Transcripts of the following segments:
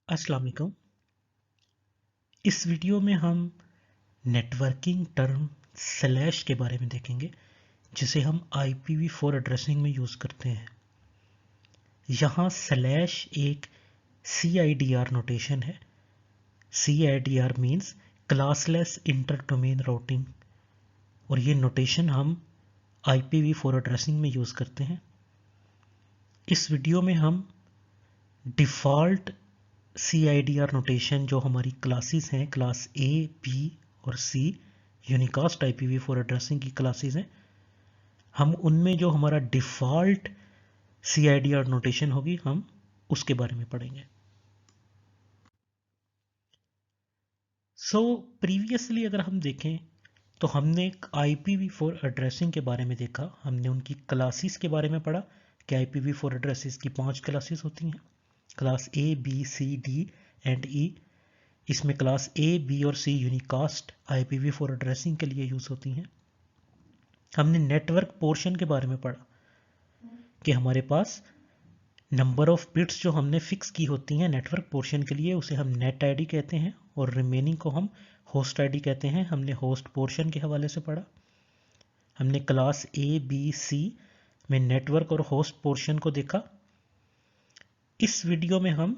अस्सलाम वालेकुम। इस वीडियो में हम नेटवर्किंग टर्म स्लैश के बारे में देखेंगे जिसे हम IPv4 एड्रेसिंग में यूज़ करते हैं। यहाँ स्लैश एक CIDR नोटेशन है। CIDR means classless inter domain routing और ये नोटेशन हम IPv4 एड्रेसिंग में यूज़ करते हैं। इस वीडियो में हम डिफ़ॉल्ट CIDR नोटेशन जो हमारी क्लासेस हैं, क्लास A, B और C यूनिकास्ट IPv4 एड्रेसिंग की क्लासेस हैं, हम उनमें जो हमारा डिफ़ॉल्ट CIDR नोटेशन होगी हम उसके बारे में पढ़ेंगे। प्रीवियसली अगर हम देखें तो हमने IPv4 एड्रेसिंग के बारे में देखा, हमने उनकी क्लासेस के बारे में पढ़ा कि IPv4 एड्रेसेस की 5 क्लासेस होती हैं, class A, B, C, D and E। इसमें क्लास A, B और C यूनिकास्ट IPv4 एड्रेसिंग के लिए यूज़ होती हैं। हमने नेटवर्क पोर्शन के बारे में पढ़ा कि हमारे पास नंबर ऑफ बिट्स जो हमने फिक्स की होती हैं नेटवर्क पोर्शन के लिए उसे हम नेट आईडी कहते हैं और रिमेनिंग को हम होस्ट आईडी कहते हैं। हमने होस्ट पोर्शन के हवाले से पढ़ा। हमने क्लास A, B, C में नेटवर्क और होस्ट पोर्शन को देखा। इस वीडियो में हम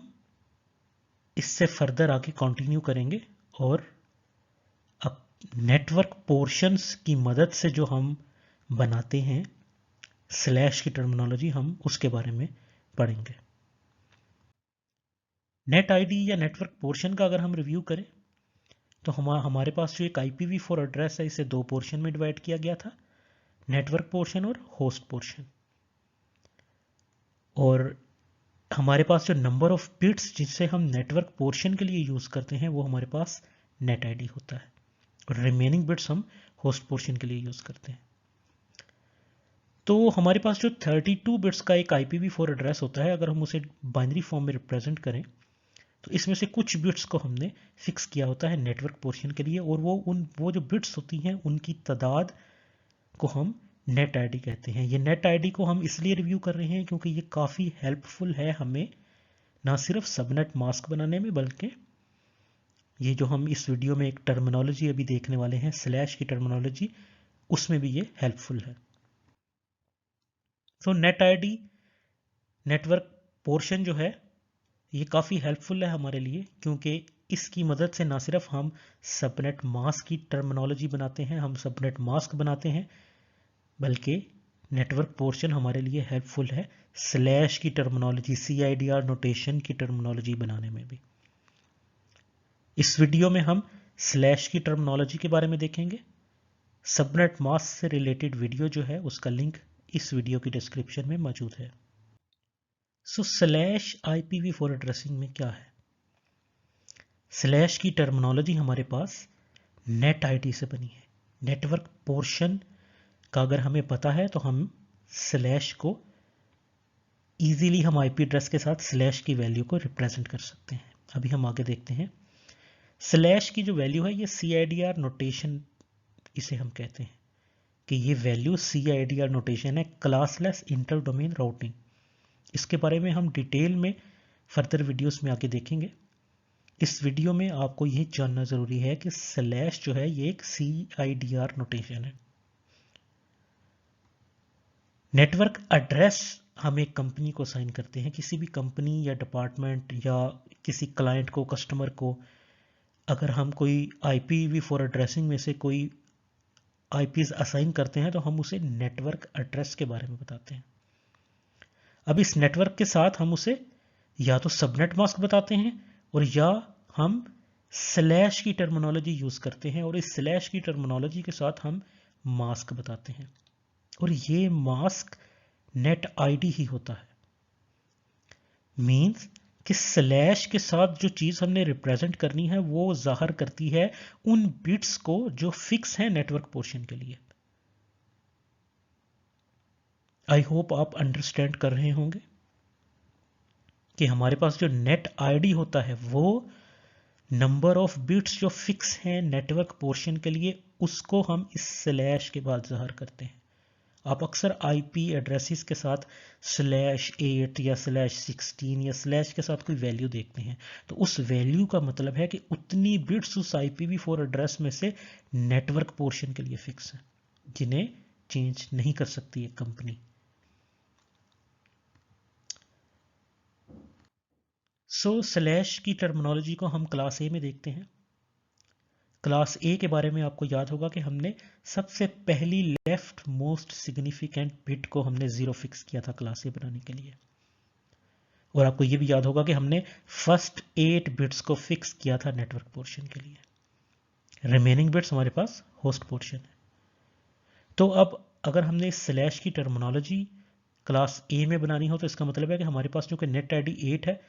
इससे फर्दर आगे कंटिन्यू करेंगे और अब नेटवर्क पोर्शंस की मदद से जो हम बनाते हैं स्लैश की टर्मिनोलॉजी, हम उसके बारे में पढ़ेंगे। नेट आईडी या नेटवर्क पोर्शन का अगर हम रिव्यू करें तो हमारे पास जो एक IPv4 एड्रेस है इसे दो पोर्शन में डिवाइड किया गया था, नेटवर्क पोर्शन और होस्ट पोर्शन। और हमारे पास जो नंबर ऑफ बिट्स जिसे हम नेटवर्क पोर्शन के लिए यूज़ करते हैं वो हमारे पास नेट आईडी होता है और रिमेनिंग बिट्स हम होस्ट पोर्शन के लिए यूज़ करते हैं। तो हमारे पास जो 32 बिट्स का एक IPv4 एड्रेस होता है, अगर हम उसे बाइनरी फॉर्म में रिप्रेजेंट करें तो इसमें से कुछ बिट्स को हमने फिक्स किया होता है नेटवर्क पोर्शन के लिए और वो जो बिट्स होती हैं उनकी तादाद को हम नेट आईडी कहते हैं। ये नेट आईडी को हम इसलिए रिव्यू कर रहे हैं क्योंकि ये काफ़ी हेल्पफुल है हमें ना सिर्फ सबनेट मास्क बनाने में, बल्कि ये जो हम इस वीडियो में एक टर्मिनोलॉजी अभी देखने वाले हैं स्लैश की टर्मिनोलॉजी, उसमें भी ये हेल्पफुल है। तो नेट आईडी नेटवर्क पोर्शन जो है ये काफ़ी हेल्पफुल है हमारे लिए क्योंकि इसकी मदद से ना सिर्फ हम सबनेट मास्क की टर्मिनोलॉजी बनाते हैं, हम सबनेट मास्क बनाते हैं, बल्कि नेटवर्क पोर्शन हमारे लिए हेल्पफुल है स्लैश की टर्मिनोलॉजी, CIDR नोटेशन की टर्मिनोलॉजी बनाने में भी। इस वीडियो में हम स्लैश की टर्मिनोलॉजी के बारे में देखेंगे। सबनेट मास्क से रिलेटेड वीडियो जो है उसका लिंक इस वीडियो की डिस्क्रिप्शन में मौजूद है। स्लैश IPv4 एड्रेसिंग में क्या है? स्लैश की टर्मिनोलॉजी हमारे पास नेट आईडी से बनी है। नेटवर्क पोर्शन का अगर हमें पता है तो हम स्लैश को इजीली हम IP एड्रेस के साथ स्लैश की वैल्यू को रिप्रेजेंट कर सकते हैं। अभी हम आगे देखते हैं। स्लैश की जो वैल्यू है ये CIDR नोटेशन इसे हम कहते हैं कि ये वैल्यू CIDR नोटेशन है, क्लासलेस इंटर डोमेन राउटिंग। इसके बारे में हम डिटेल में फर्दर वीडियोस में आके देखेंगे। इस वीडियो में आपको ये जानना ज़रूरी है कि स्लैश जो है ये एक CIDR नोटेशन है। नेटवर्क एड्रेस हम एक कंपनी को साइन करते हैं, किसी भी कंपनी या डिपार्टमेंट या किसी क्लाइंट को, कस्टमर को, अगर हम कोई IPv4 एड्रेसिंग में से कोई IPs असाइन करते हैं तो हम उसे नेटवर्क एड्रेस के बारे में बताते हैं। अब इस नेटवर्क के साथ हम उसे या तो सबनेट मास्क बताते हैं और या हम स्लैश की टर्मिनोलॉजी यूज करते हैं और इस स्लैश की टर्मिनोलॉजी के साथ हम मास्क बताते हैं और ये मास्क नेट आईडी ही होता है। मींस कि स्लैश के साथ जो चीज हमने रिप्रेजेंट करनी है वो जाहिर करती है उन बिट्स को जो फिक्स है नेटवर्क पोर्शन के लिए। आई होप आप अंडरस्टैंड कर रहे होंगे कि हमारे पास जो नेट आईडी होता है वो नंबर ऑफ बिट्स जो फिक्स हैं नेटवर्क पोर्शन के लिए उसको हम इस स्लैश के बाद जाहिर करते हैं। आप अक्सर आईपी एड्रेसेस के साथ /8 या /16 या स्लैश के साथ कोई वैल्यू देखते हैं, तो उस वैल्यू का मतलब है कि उतनी बिट्स उस IPv4 एड्रेस में से नेटवर्क पोर्शन के लिए फिक्स है, जिन्हें चेंज नहीं कर सकती है कंपनी। स्लैश की टर्मिनोलॉजी को हम क्लास ए में देखते हैं। क्लास ए के बारे में आपको याद होगा कि हमने सबसे पहली लेफ्ट मोस्ट सिग्निफिकेंट बिट को हमने 0 फिक्स किया था क्लास ए बनाने के लिए, और आपको यह भी याद होगा कि हमने फर्स्ट 8 बिट्स को फिक्स किया था नेटवर्क पोर्शन के लिए। रिमेनिंग बिट्स हमारे पास होस्ट पोर्शन है। तो अब अगर हमने स्लैश की टर्मिनोलॉजी क्लास ए में बनानी हो तो इसका मतलब है कि हमारे पास चूंकि नेट आईडी 8 है,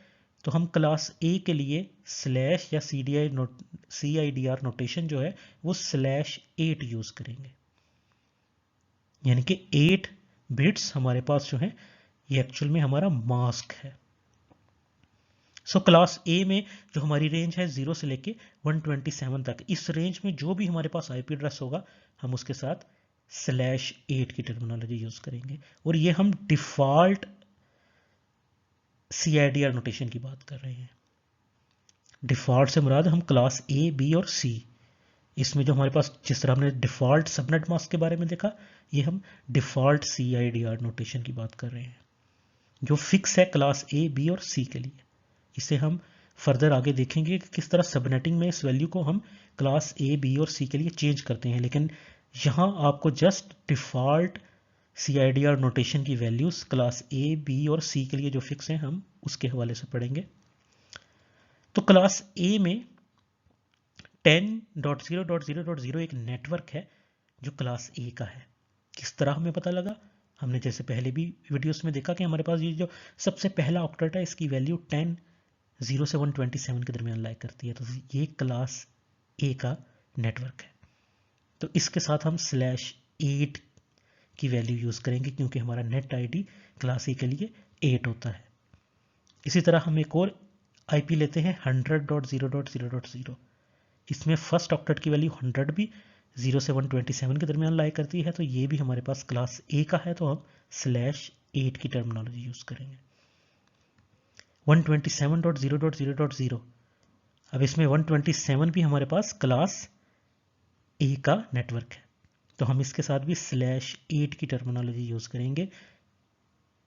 तो हम क्लास ए के लिए स्लैश या CIDR नोटेशन जो है वो /8 यूज करेंगे, यानी कि 8 बिट्स हमारे पास जो है ये एक्चुअल में हमारा मास्क है। क्लास ए में जो हमारी रेंज है 0 से लेके 127 तक, इस रेंज में जो भी हमारे पास IP एड्रेस होगा हम उसके साथ /8 की टर्मिनोलॉजी यूज करेंगे, और ये हम डिफॉल्ट CIDR नोटेशन की बात कर रहे हैं। डिफॉल्ट से मुराद हम क्लास A, B और C, इसमें जो हमारे पास जिस तरह हमने डिफॉल्ट सबनेट मास्क के बारे में देखा, ये हम डिफॉल्ट CIDR नोटेशन की बात कर रहे हैं जो फिक्स है क्लास A, B और C के लिए। इसे हम फर्दर आगे देखेंगे कि किस तरह सबनेटिंग में इस वैल्यू को हम क्लास A, B और C के लिए चेंज करते हैं, लेकिन यहां आपको जस्ट डिफॉल्ट CIDR नोटेशन की वैल्यूज क्लास A, B और C के लिए जो फिक्स हैं हम उसके हवाले से पढ़ेंगे। तो क्लास A में 10.0.0.0 एक नेटवर्क है जो क्लास A का है। किस तरह हमें पता लगा? हमने जैसे पहले भी वीडियोस में देखा कि हमारे पास ये जो सबसे पहला ऑक्टेट है इसकी वैल्यू 10 0 से 127 के दरमियान लाई करती है, तो ये क्लास A का नेटवर्क है। तो इसके साथ हम /8 की वैल्यू यूज करेंगे क्योंकि हमारा नेट आईडी क्लास A के लिए 8 होता है। इसी तरह हम एक और IP लेते हैं 100.0.0.0, इसमें फर्स्ट ऑक्टेट की वैल्यू 100 भी 0 से 127 के दरमियान लाई करती है, तो ये भी हमारे पास क्लास A का है, तो हम /8 की टर्मिनोलॉजी यूज करेंगे। 127.0.0.0, अब इसमें 127 भी हमारे पास क्लास A का नेटवर्क है, तो हम इसके साथ भी /8 की टर्मिनोलॉजी यूज करेंगे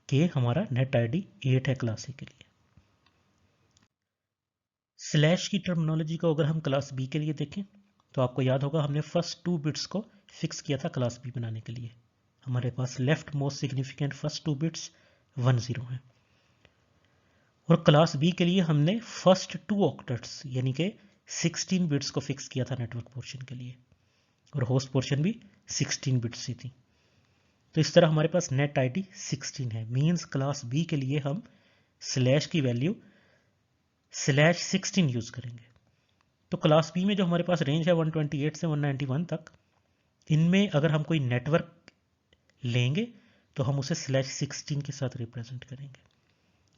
कि हमारा नेट आईडी 8 है क्लास A के लिए। स्लैश की टर्मिनोलॉजी को अगर हम क्लास B के लिए देखें तो आपको याद होगा हमने फर्स्ट 2 बिट्स को फिक्स किया था क्लास B बनाने के लिए। हमारे पास left most significant first 2 bits 10 हैं, और क्लास B के लिए हमने फर्स्ट 2 ऑक्टेट्स यानी कि 16 बिट्स को फिक्स किया था नेटवर्क पोर्शन के लिए, और होस्ट पोर्शन भी 16 बिट्स ही थी। तो इस तरह हमारे पास नेट आईडी 16 है, मींस क्लास B के लिए हम स्लैश की वैल्यू /16 यूज करेंगे। तो क्लास B में जो हमारे पास रेंज है 128 से 191 तक, इनमें अगर हम कोई नेटवर्क लेंगे तो हम उसे /16 के साथ रिप्रेजेंट करेंगे।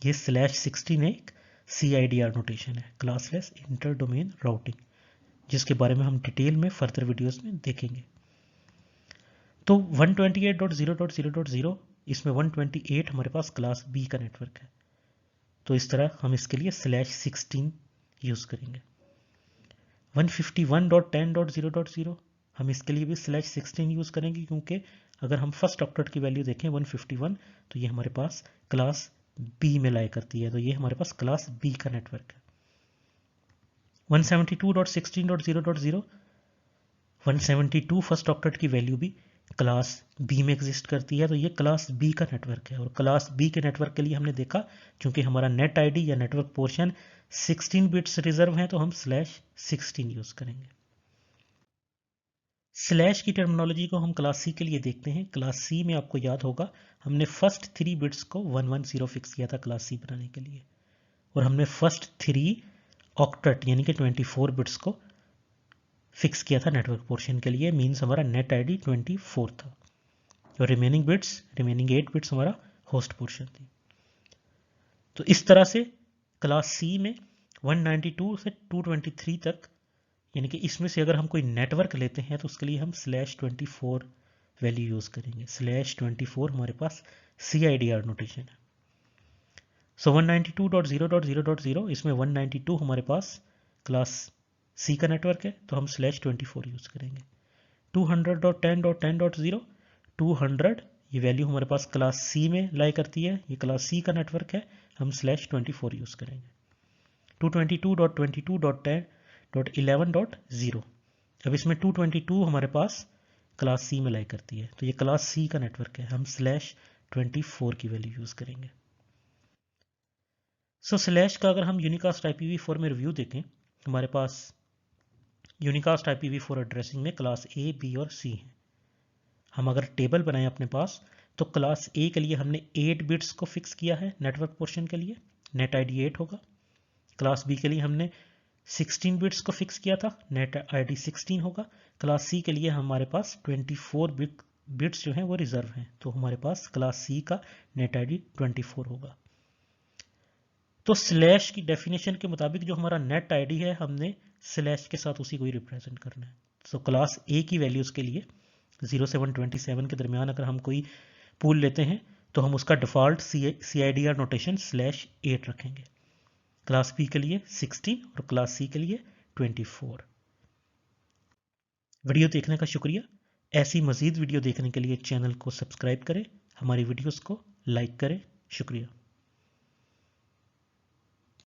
ये /16 एक CIDR नोटेशन है, क्लासलेस इंटर डोमेन राउटिंग, जिसके बारे में हम डिटेल में फर्दर वीडियोस में देखेंगे। तो 128.0.0.0, इसमें 128 हमारे पास क्लास B का नेटवर्क है, तो इस तरह हम इसके लिए /16 यूज करेंगे। 151.10.0.0, हम इसके लिए भी /16 यूज करेंगे क्योंकि अगर हम फर्स्ट ऑक्टेट की वैल्यू देखें 151, तो ये हमारे पास क्लास B में लाई करती है, तो ये हमारे पास क्लास B का नेटवर्क है। 172.16.0.0, 172 फर्स्ट ऑक्टेट की वैल्यू भी क्लास B में एग्जिस्ट करती है, तो ये क्लास B का नेटवर्क है। और क्लास B के नेटवर्क के लिए हमने देखा क्योंकि हमारा नेट आईडी या नेटवर्क पोर्शन 16 बिट्स रिजर्व हैं, तो हम /16 यूज करेंगे। स्लैश की टर्मिनोलॉजी को हम क्लास C के लिए देखते हैं। क्लास C में आपको याद होगा हमने फर्स्ट 3 बिट्स को 110 फिक्स किया था क्लास C बनाने के लिए, और हमने फर्स्ट 3 ऑक्टेट यानी कि 24 बिट्स को फिक्स किया था नेटवर्क पोर्शन के लिए, मींस हमारा नेट आईडी 24 था, और रिमेनिंग 8 बिट्स हमारा होस्ट पोर्शन थी। तो इस तरह से क्लास C में 192 से 223 तक, यानी कि इसमें से अगर हम कोई नेटवर्क लेते हैं तो उसके लिए हम /24 वैल्यू यूज़ करेंगे। /24 हमारे पास CIDR नोटेशन है। सो 192.0.0.0 इसमें 192 हमारे पास क्लास C का नेटवर्क है, तो हम /24 यूज़ करेंगे। 200.10.10.0 200 ये वैल्यू हमारे पास क्लास C में लाई करती है, ये क्लास C का नेटवर्क है, हम /24 यूज़ करेंगे। 222.22.10.11.0 अब इसमें 222 हमारे पास क्लास C में लाई करती है, तो ये क्लास C का नेटवर्क है, हम /24 की वैल्यू यूज़ करेंगे। सो स्लैश का अगर हम यूनिकास्ट IPv4 में रिव्यू देखें, हमारे पास यूनिकास्ट IPv4 एड्रेसिंग में क्लास A, B और C हैं। हम अगर टेबल बनाएं अपने पास, तो क्लास A के लिए हमने 8 बिट्स को फिक्स किया है नेटवर्क पोर्शन के लिए, नेट आईडी 8 होगा। क्लास B के लिए हमने 16 बिट्स को फिक्स किया था, नेट आईडी 16 होगा। क्लास C के लिए हमारे पास 24 बिट्स जो हैं वो रिजर्व हैं, तो हमारे पास क्लास C का नेट आईडी 24 होगा। तो स्लैश की डेफिनेशन के मुताबिक जो हमारा नेट आईडी है, हमने स्लैश के साथ उसी को ही रिप्रेजेंट करना है। सो क्लास A की वैल्यूज़ के लिए 0 से 127 के दरमियान अगर हम कोई पूल लेते हैं, तो हम उसका डिफ़ॉल्ट CIDR नोटेशन /8 रखेंगे। क्लास B के लिए 16 और क्लास C के लिए 24। वीडियो देखने का शुक्रिया। ऐसी मज़ीद वीडियो देखने के लिए चैनल को सब्सक्राइब करें, हमारी वीडियोस को लाइक करें। शुक्रिया।